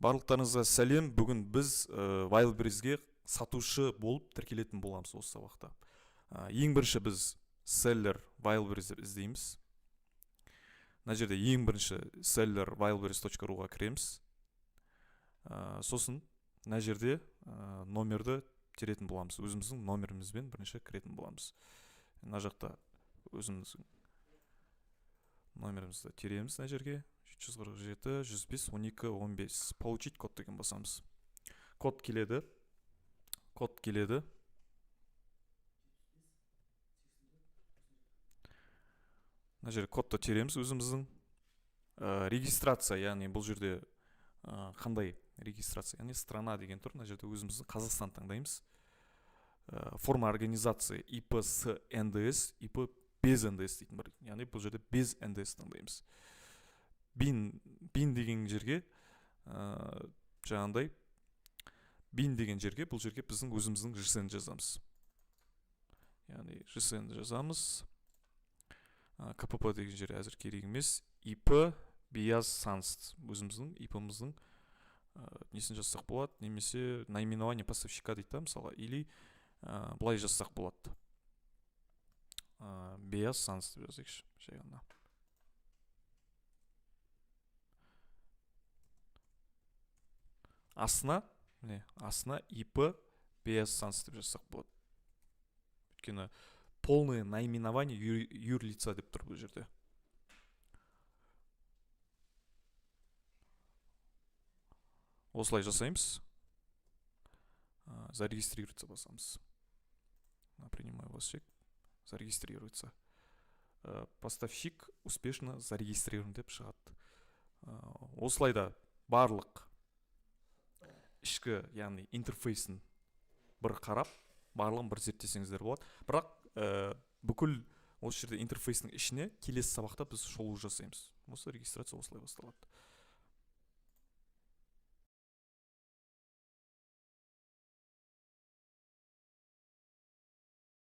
Барлықтарыңызға сәлем. Бүгін біз Wildberries'ге сатушы болып тіркелетін боламыз осы сабақта. Ең бірінші біз seller Wildberries деп іздейміз. Мына жерде ең бірінші seller wildberries.ru-ға кіреміз. Сосын мына жерде номерді теретін боламыз. Өзіміздің номерімізбен бірінші кіретін боламыз. Мына жақта өзіміздің номерімізді тереміз мына жерге. 747, 105, 12, 15. Получить код деген басамыз. Код келеді. Мына жерде кодты тереміз өзіміздің. Регистрация, яғни бұл жерде қандай регистрация, яғни страна деген тұр. Мына жерде өзіміздің Қазақстан таңдаймыз. Форма организации ИП с НДС, ИП без НДС дейтін бар. Яғни бұл жерде без НДС таңдаймыз. Бин деген жерге жаңағындай бин деген жерге бұл жерге біздің өзіміздің ЖСН жазамыз. Яғни ЖСН жазамыз. КПП деген жерге әзір керек емес. ИП Биаз Санст өзіміздің ИП-міздің несін жазсақ болады, немесе наименование поставщика дейді, мысалы, или былай жазсақ болады. Биаз Санст жазайықшы, жай ғана. Астына ИП Биаз Санст деп жазсақ болады. Өйткені полное наименование юрлица деп тұр бұл жерде. Осылай жасаймыз. Зарегистрироваться басамыз. Принимаю вас чек. Зарегистрироваться. Поставщик успешно зарегистрирован деп шығады. Осылайда барлық ішкі, яғни интерфейсін бір қарап, барлығын бір зерттесеңіздер болады. Бірақ бүкіл осы жерде интерфейсінің ішіне келесі сабақта біз шолу жасаймыз. Осы регистрация осылай басталады.